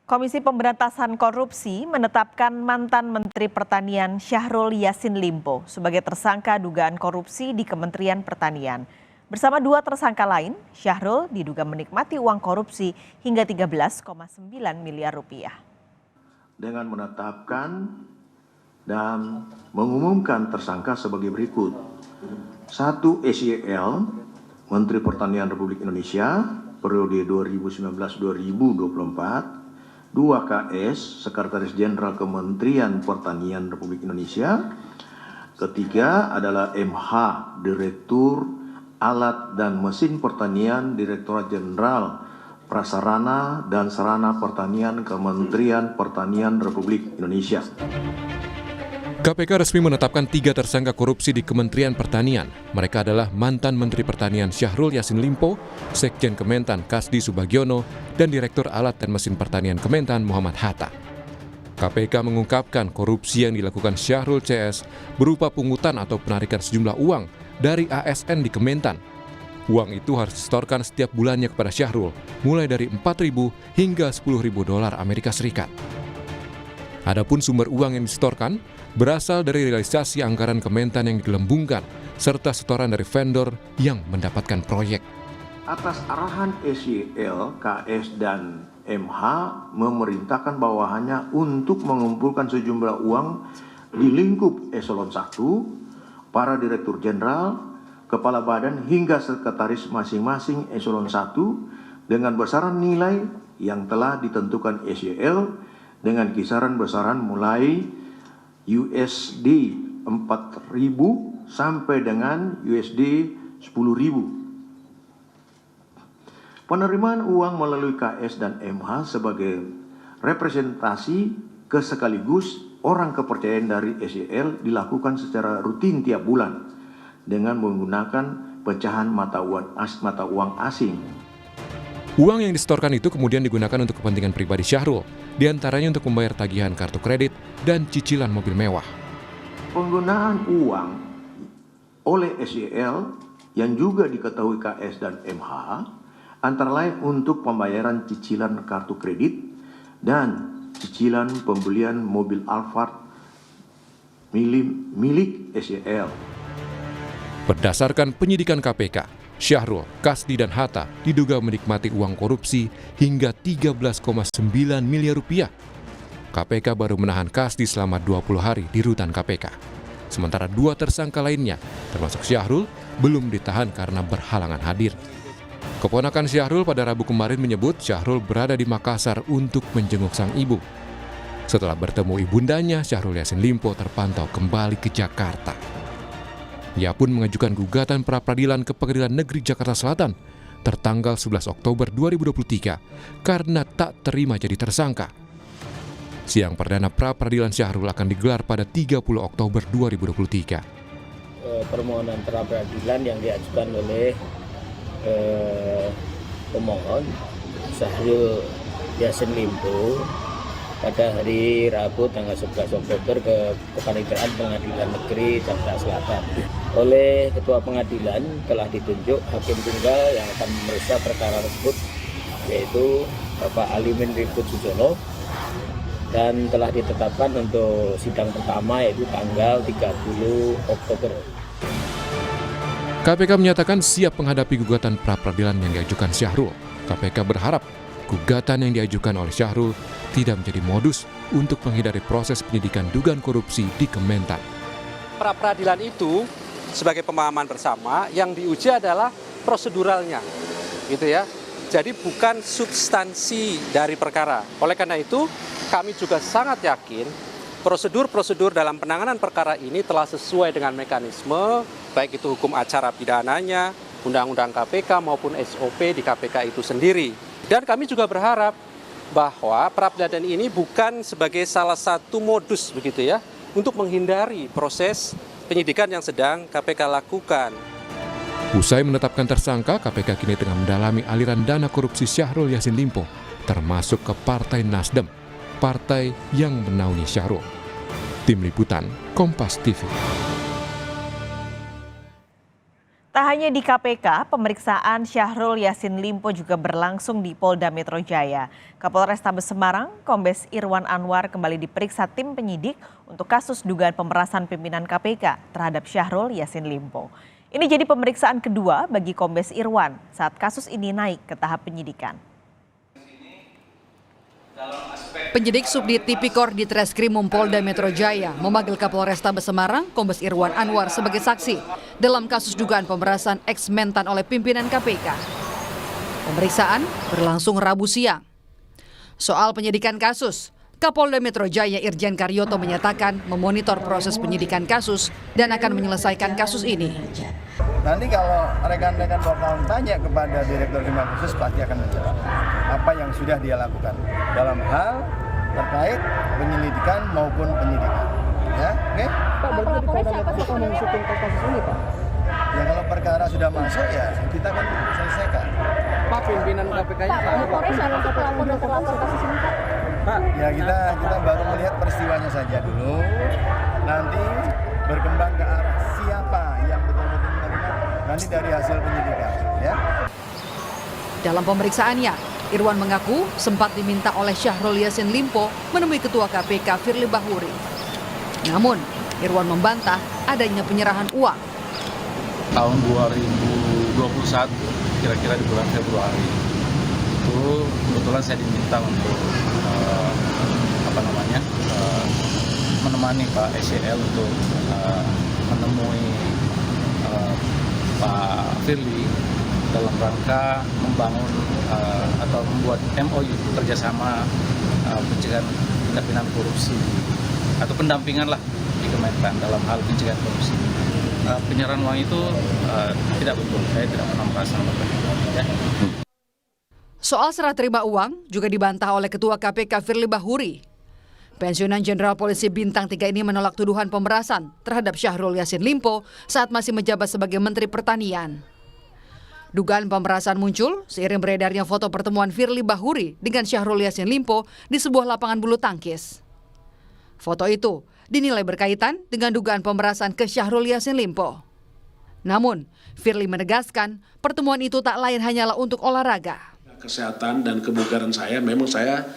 Komisi Pemberantasan Korupsi menetapkan mantan Menteri Pertanian Syahrul Yassin Limpo sebagai tersangka dugaan korupsi di Kementerian Pertanian. Bersama dua tersangka lain, Syahrul diduga menikmati uang korupsi hingga 13,9 miliar rupiah. Dengan menetapkan dan mengumumkan tersangka sebagai berikut. 1. SYL, Menteri Pertanian Republik Indonesia, periode 2019-2024. 2. KS, Sekretaris Jenderal Kementerian Pertanian Republik Indonesia. Ketiga adalah MH, Direktur Alat dan Mesin Pertanian, Direktorat Jenderal Prasarana dan Sarana Pertanian Kementerian Pertanian Republik Indonesia. KPK resmi menetapkan 3 tersangka korupsi di Kementerian Pertanian. Mereka adalah mantan Menteri Pertanian Syahrul Yassin Limpo, Sekjen Kementan Kasdi Subagiono, dan Direktur Alat dan Mesin Pertanian Kementan Muhammad Hatta. KPK mengungkapkan korupsi yang dilakukan Syahrul CS berupa pungutan atau penarikan sejumlah uang dari ASN di Kementan. Uang itu harus disetorkan setiap bulannya kepada Syahrul, mulai dari 4.000 hingga 10.000 dolar Amerika Serikat. Adapun sumber uang yang disetorkan berasal dari realisasi anggaran Kementan yang digelembungkan, serta setoran dari vendor yang mendapatkan proyek. Atas arahan SYL, KS, dan MH memerintahkan bawahannya untuk mengumpulkan sejumlah uang di lingkup eselon 1, para direktur jenderal, kepala badan hingga sekretaris masing-masing eselon 1 dengan besaran nilai yang telah ditentukan SYL dengan kisaran besaran mulai USD 4.000 sampai dengan USD 10.000. Penerimaan uang melalui KS dan MH sebagai representasi sekaligus orang kepercayaan dari SYL dilakukan secara rutin tiap bulan dengan menggunakan pecahan mata uang asing. Uang yang disetorkan itu kemudian digunakan untuk kepentingan pribadi Syahrul, diantaranya untuk membayar tagihan kartu kredit dan cicilan mobil mewah. Penggunaan uang oleh SYL yang juga diketahui KS dan MH antara lain untuk pembayaran cicilan kartu kredit dan cicilan pembelian mobil Alphard milik SYL. Berdasarkan penyidikan KPK, Syahrul, Kasdi, dan Hatta diduga menikmati uang korupsi hingga 13,9 miliar rupiah. KPK baru menahan Kasdi selama 20 hari di rutan KPK. Sementara 2 tersangka lainnya, termasuk Syahrul, belum ditahan karena berhalangan hadir. Keponakan Syahrul pada Rabu kemarin menyebut Syahrul berada di Makassar untuk menjenguk sang ibu. Setelah bertemu ibundanya, Syahrul Yassin Limpo terpantau kembali ke Jakarta. Ia pun mengajukan gugatan pra-peradilan ke Pengadilan Negeri Jakarta Selatan tertanggal 11 Oktober 2023 karena tak terima jadi tersangka. Sidang perdana pra-peradilan Syahrul akan digelar pada 30 Oktober 2023. Permohonan pra-peradilan yang diajukan oleh pemohon Syahrul Yassin Limpo pada hari Rabu tanggal 11 Oktober ke Kepaniteraan Pengadilan Negeri Jakarta Selatan. Oleh Ketua Pengadilan telah ditunjuk Hakim Tunggal yang akan memeriksa perkara tersebut, yaitu Bapak Alimin Rifut Sujono, dan telah ditetapkan untuk sidang pertama yaitu tanggal 30 Oktober. KPK menyatakan siap menghadapi gugatan pra-peradilan yang diajukan Syahrul. KPK berharap gugatan yang diajukan oleh Syahrul tidak menjadi modus untuk menghindari proses penyidikan dugaan korupsi di Kementan. Pra-peradilan itu sebagai pemahaman bersama yang diuji adalah proseduralnya, gitu ya. Jadi bukan substansi dari perkara. Oleh karena itu, kami juga sangat yakin prosedur-prosedur dalam penanganan perkara ini telah sesuai dengan mekanisme, baik itu hukum acara pidananya, Undang-Undang KPK maupun SOP di KPK itu sendiri. Dan kami juga berharap bahwa pra-peradilan ini bukan sebagai salah satu modus begitu ya, untuk menghindari proses penyidikan yang sedang KPK lakukan. Usai menetapkan tersangka, KPK kini tengah mendalami aliran dana korupsi Syahrul Yassin Limpo, termasuk ke Partai Nasdem, partai yang menaungi Syahrul. Tim Liputan, Kompas TV. Tak hanya di KPK, pemeriksaan Syahrul Yassin Limpo juga berlangsung di Polda Metro Jaya. Kapolrestabes Semarang, Kombes Irwan Anwar kembali diperiksa tim penyidik untuk kasus dugaan pemerasan pimpinan KPK terhadap Syahrul Yassin Limpo. Ini jadi pemeriksaan kedua bagi Kombes Irwan saat kasus ini naik ke tahap penyidikan. Penyidik Subdit Tipikor di Treskrimum Polda Metro Jaya memanggil Kapolrestabes Semarang, Kombes Irwan Anwar sebagai saksi dalam kasus dugaan pemerasan ex-mentan oleh pimpinan KPK. Pemeriksaan berlangsung Rabu siang. Soal penyidikan kasus, Kapolda Metro Jaya Irjen Karyoto menyatakan memonitor proses penyidikan kasus dan akan menyelesaikan kasus ini. Nanti kalau rekan-rekan wartawan tanya kepada Direktur Kriminal Khusus pasti akan menjawab apa yang sudah dia lakukan dalam hal terkait penyelidikan maupun penyidikan. Ya, oke? Pak, pelapornya siapa sih yang mengusutkan kasus ini, Pak? Ya kalau perkara sudah masuk ya kita akan selesaikan. Pak, pimpinan KPK-nya Pak, pelapornya siapa sih pelapor dan terlapor kasus ini, Pak? Pak, ya kita baru melihat peristiwanya saja dulu. Nanti berkembang ke arah siapa yang betul-betul menerima nanti dari hasil penyidikan, ya. Dalam pemeriksaannya, Irwan mengaku sempat diminta oleh Syahrul Yassin Limpo menemui Ketua KPK Firly Bahuri. Namun, Irwan membantah adanya penyerahan uang. Tahun 2021, kira-kira di bulan Februari, itu kebetulan saya diminta untuk menemani Pak SEL untuk menemui Pak Firly dalam rangka membangun atau membuat MOU kerjasama pencegahan tindak pidana korupsi atau pendampingan lah di Kementan dalam hal pencegahan korupsi. Penyerahan uang itu tidak betul, saya tidak pernah merasa ya. Soal serah terima uang juga dibantah oleh Ketua KPK Firly Bahuri. Pensiunan Jenderal Polisi Bintang 3 ini menolak tuduhan pemerasan terhadap Syahrul Yassin Limpo saat masih menjabat sebagai Menteri Pertanian. Dugaan pemerasan muncul seiring beredarnya foto pertemuan Firly Bahuri dengan Syahrul Yassin Limpo di sebuah lapangan bulu tangkis. Foto itu dinilai berkaitan dengan dugaan pemerasan ke Syahrul Yassin Limpo. Namun, Firly menegaskan pertemuan itu tak lain hanyalah untuk olahraga. Kesehatan dan kebugaran saya, memang saya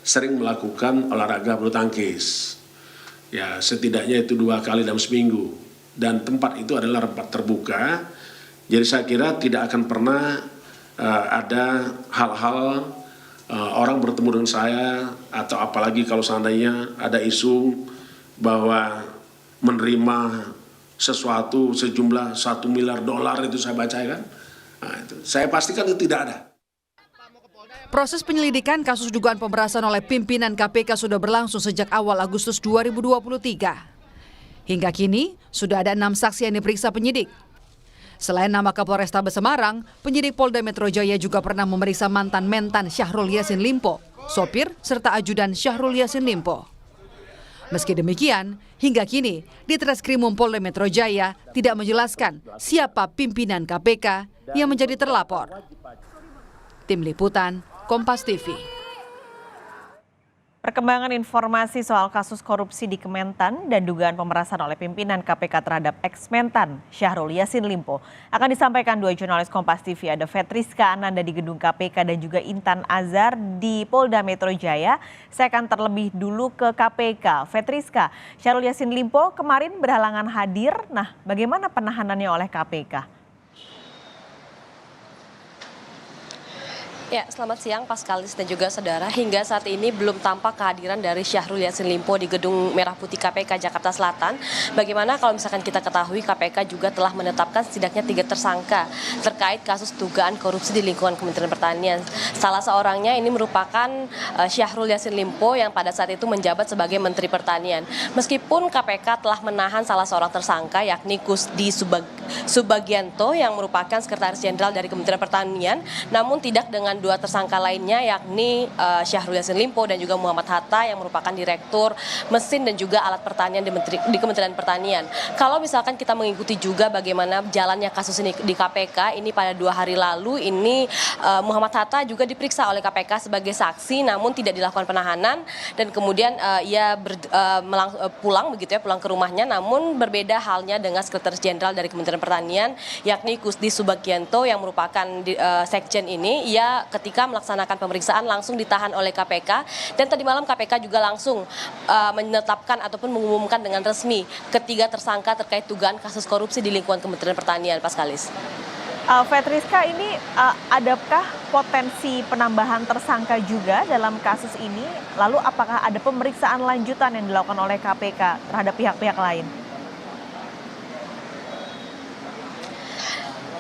sering melakukan olahraga bulu tangkis. Ya, setidaknya itu 2 kali dalam seminggu. Dan tempat itu adalah tempat terbuka. Jadi saya kira tidak akan pernah ada hal-hal orang bertemu dengan saya, atau apalagi kalau seandainya ada isu bahwa menerima sesuatu sejumlah $1 miliar itu saya baca kan. Nah, itu saya pastikan itu tidak ada. Proses penyelidikan kasus dugaan pemerasan oleh pimpinan KPK sudah berlangsung sejak awal Agustus 2023. Hingga kini, sudah ada 6 saksi yang diperiksa penyidik. Selain nama Kapolrestabes Semarang, penyidik Polda Metro Jaya juga pernah memeriksa mantan-mentan Syahrul Yassin Limpo, sopir, serta ajudan Syahrul Yassin Limpo. Meski demikian, hingga kini, di Treskrimum Polda Metro Jaya tidak menjelaskan siapa pimpinan KPK yang menjadi terlapor. Tim Liputan, Kompas TV. Perkembangan informasi soal kasus korupsi di Kementan dan dugaan pemerasan oleh pimpinan KPK terhadap ex-mentan Syahrul Yassin Limpo akan disampaikan 2 jurnalis Kompas TV. Ada Fetriska Ananda di gedung KPK dan juga Intan Azhar di Polda Metro Jaya. Saya akan terlebih dulu ke KPK. Fetriska, Syahrul Yassin Limpo kemarin berhalangan hadir. Nah, bagaimana penahanannya oleh KPK? Ya, selamat siang Paskalis dan juga saudara. Hingga saat ini belum tampak kehadiran dari Syahrul Yassin Limpo di Gedung Merah Putih KPK Jakarta Selatan. Bagaimana kalau misalkan kita ketahui KPK juga telah menetapkan setidaknya 3 tersangka terkait kasus dugaan korupsi di lingkungan Kementerian Pertanian. Salah seorangnya ini merupakan Syahrul Yassin Limpo yang pada saat itu menjabat sebagai Menteri Pertanian. Meskipun KPK telah menahan salah seorang tersangka yakni Kusdi Subagianto yang merupakan Sekretaris Jenderal dari Kementerian Pertanian, namun tidak dengan dua tersangka lainnya yakni Syahrul Yassin Limpo dan juga Muhammad Hatta yang merupakan Direktur Mesin dan juga Alat Pertanian di Kementerian Pertanian. Kalau misalkan kita mengikuti juga bagaimana jalannya kasus ini di KPK, ini pada 2 hari lalu ini Muhammad Hatta juga diperiksa oleh KPK sebagai saksi namun tidak dilakukan penahanan dan kemudian ia pulang ke rumahnya, namun berbeda halnya dengan Sekretaris Jenderal dari Kementerian Pertanian yakni Kusdi Subagyanto yang merupakan sekjen ini. Ia ketika melaksanakan pemeriksaan langsung ditahan oleh KPK dan tadi malam KPK juga langsung menetapkan ataupun mengumumkan dengan resmi ketiga tersangka terkait dugaan kasus korupsi di lingkungan Kementerian Pertanian, Paskalis. Fetriska, ini adakah potensi penambahan tersangka juga dalam kasus ini? Lalu apakah ada pemeriksaan lanjutan yang dilakukan oleh KPK terhadap pihak-pihak lain?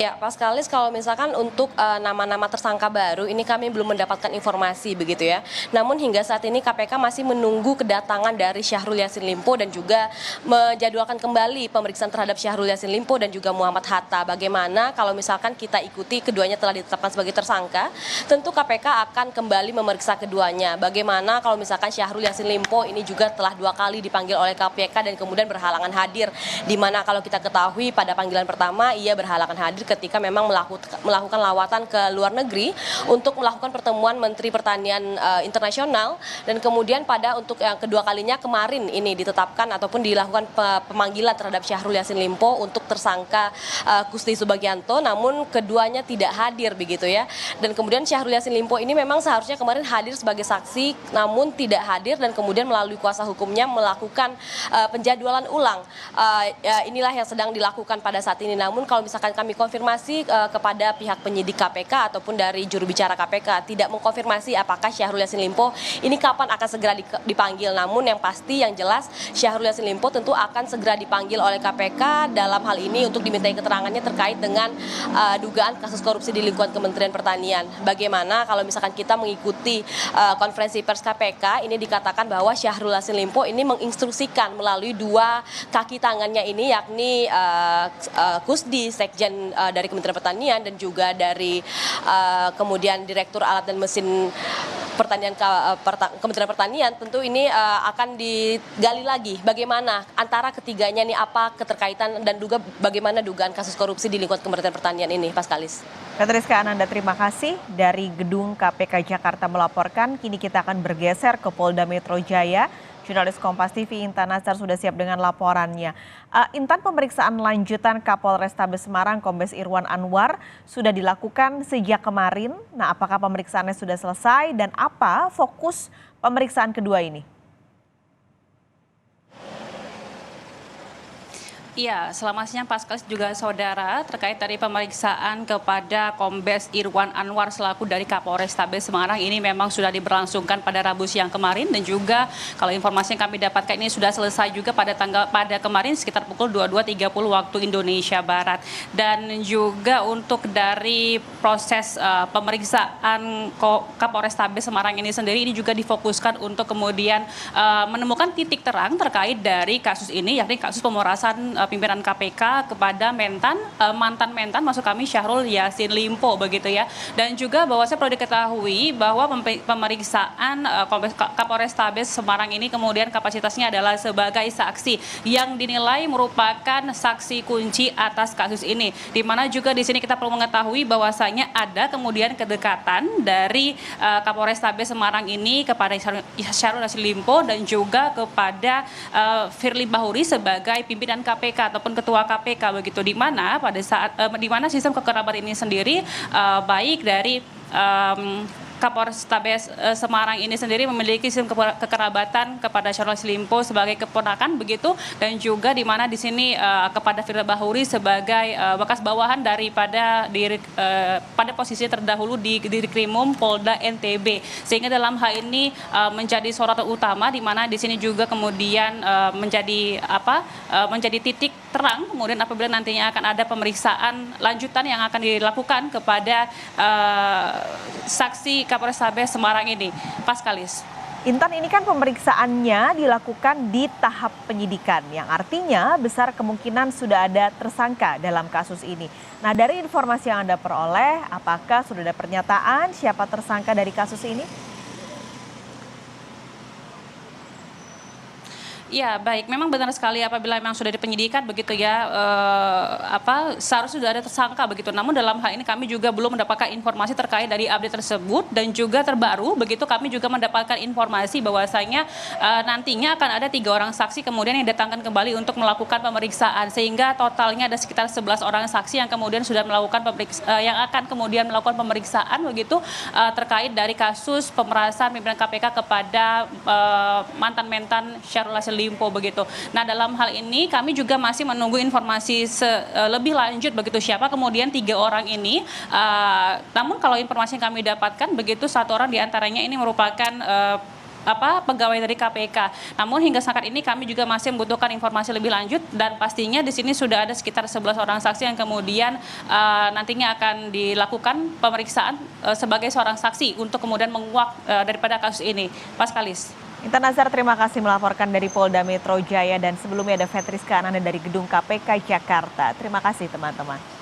Ya, Paskalis, kalau misalkan untuk nama-nama tersangka baru ini kami belum mendapatkan informasi begitu ya. Namun hingga saat ini KPK masih menunggu kedatangan dari Syahrul Yassin Limpo dan juga menjadwalkan kembali pemeriksaan terhadap Syahrul Yassin Limpo dan juga Muhammad Hatta. Bagaimana kalau misalkan kita ikuti keduanya telah ditetapkan sebagai tersangka, tentu KPK akan kembali memeriksa keduanya. Bagaimana kalau misalkan Syahrul Yassin Limpo ini juga telah 2 kali dipanggil oleh KPK dan kemudian berhalangan hadir. Di mana kalau kita ketahui pada panggilan pertama ia berhalangan hadir ketika memang melakukan lawatan ke luar negeri untuk melakukan pertemuan Menteri Pertanian Internasional, dan kemudian untuk yang kedua kalinya kemarin ini ditetapkan ataupun dilakukan pemanggilan terhadap Syahrul Yassin Limpo untuk tersangka Kusdi Subagyanto, namun keduanya tidak hadir begitu ya. Dan kemudian Syahrul Yassin Limpo ini memang seharusnya kemarin hadir sebagai saksi namun tidak hadir dan kemudian melalui kuasa hukumnya melakukan penjadwalan ulang. Inilah yang sedang dilakukan pada saat ini. Namun kalau misalkan kami konfirmasi kepada pihak penyidik KPK ataupun dari juru bicara KPK tidak mengkonfirmasi apakah Syahrul Yassin Limpo ini kapan akan segera dipanggil. Namun yang pasti yang jelas Syahrul Yassin Limpo tentu akan segera dipanggil oleh KPK dalam hal ini untuk dimintai keterangannya terkait dengan dugaan kasus korupsi di lingkungan Kementerian Pertanian. Bagaimana kalau misalkan kita mengikuti konferensi pers KPK, ini dikatakan bahwa Syahrul Yassin Limpo ini menginstruksikan melalui 2 kaki tangannya ini yakni Kusdi Sekjen dari Kementerian Pertanian dan juga dari kemudian Direktur Alat dan Mesin Pertanian Kementerian Pertanian. Tentu ini akan digali lagi bagaimana antara ketiganya ini apa keterkaitan dan juga bagaimana dugaan kasus korupsi di lingkungan Kementerian Pertanian ini, Paskalis. Fetriska Ananda, terima kasih dari Gedung KPK Jakarta melaporkan. Kini kita akan bergeser ke Polda Metro Jaya. Jurnalis Kompas TV Intan Nazar sudah siap dengan laporannya. Intan, pemeriksaan lanjutan Kapolrestabes Semarang Kombes Irwan Anwar sudah dilakukan sejak kemarin. Nah, apakah pemeriksaannya sudah selesai dan apa fokus pemeriksaan kedua ini? Iya, selamat siang Paskalis juga saudara, terkait dari pemeriksaan kepada Kombes Irwan Anwar selaku dari Kapolrestabes Semarang ini memang sudah diberlangsungkan pada Rabu siang kemarin, dan juga kalau informasi yang kami dapatkan ini sudah selesai juga pada kemarin sekitar pukul 22.30 waktu Indonesia Barat. Dan juga untuk dari proses pemeriksaan Kapolrestabes Semarang ini sendiri ini juga difokuskan untuk kemudian menemukan titik terang terkait dari kasus ini, yakni kasus pemerasan pimpinan KPK kepada mantan mentan maksud kami Syahrul Yassin Limpo begitu ya. Dan juga bahwa saya perlu diketahui bahwa pemeriksaan Kapolrestabes Semarang ini kemudian kapasitasnya adalah sebagai saksi yang dinilai merupakan saksi kunci atas kasus ini. Di mana juga di sini kita perlu mengetahui bahwasanya ada kemudian kedekatan dari Kapolrestabes Semarang ini kepada Syahrul Yassin Limpo dan juga kepada Firly Bahuri sebagai pimpinan KPK ataupun ketua KPK begitu, di mana pada saat di mana sistem kekerabatan ini sendiri baik dari Kapolrestabes Semarang ini sendiri memiliki sistem kekerabatan kepada Syahrul Yassin Limpo sebagai keponakan begitu, dan juga di mana di sini kepada Firly Bahuri sebagai bekas bawahan daripada pada posisi terdahulu di Dirkrimum Polda NTB, sehingga dalam hal ini menjadi sorotan utama di mana di sini juga kemudian menjadi titik terang kemudian apabila nantinya akan ada pemeriksaan lanjutan yang akan dilakukan kepada saksi Kapolrestabes Semarang ini. Paskalis. Intan, ini kan pemeriksaannya dilakukan di tahap penyidikan, yang artinya besar kemungkinan sudah ada tersangka dalam kasus ini. Nah, dari informasi yang Anda peroleh, apakah sudah ada pernyataan siapa tersangka dari kasus ini? Ya, baik. Memang benar sekali apabila memang sudah dipenyidikan begitu ya, seharusnya sudah ada tersangka begitu. Namun dalam hal ini kami juga belum mendapatkan informasi terkait dari update tersebut dan juga terbaru begitu kami juga mendapatkan informasi bahwasanya nantinya akan ada 3 orang saksi kemudian yang datangkan kembali untuk melakukan pemeriksaan sehingga totalnya ada sekitar 11 orang saksi yang kemudian sudah melakukan yang akan kemudian melakukan pemeriksaan begitu terkait dari kasus pemerasan pimpinan KPK kepada mantan-mantan Syahrul Yassin Limpo begitu. Nah, dalam hal ini kami juga masih menunggu informasi lebih lanjut begitu siapa kemudian 3 orang ini. Namun kalau informasi yang kami dapatkan begitu 1 orang diantaranya ini merupakan pegawai dari KPK. Namun hingga saat ini kami juga masih membutuhkan informasi lebih lanjut dan pastinya di sini sudah ada sekitar 11 orang saksi yang kemudian nantinya akan dilakukan pemeriksaan sebagai seorang saksi untuk kemudian menguak daripada kasus ini. Paskalis. Intan Nazar, terima kasih melaporkan dari Polda Metro Jaya, dan sebelumnya ada Fetriska Ananda dari Gedung KPK Jakarta. Terima kasih teman-teman.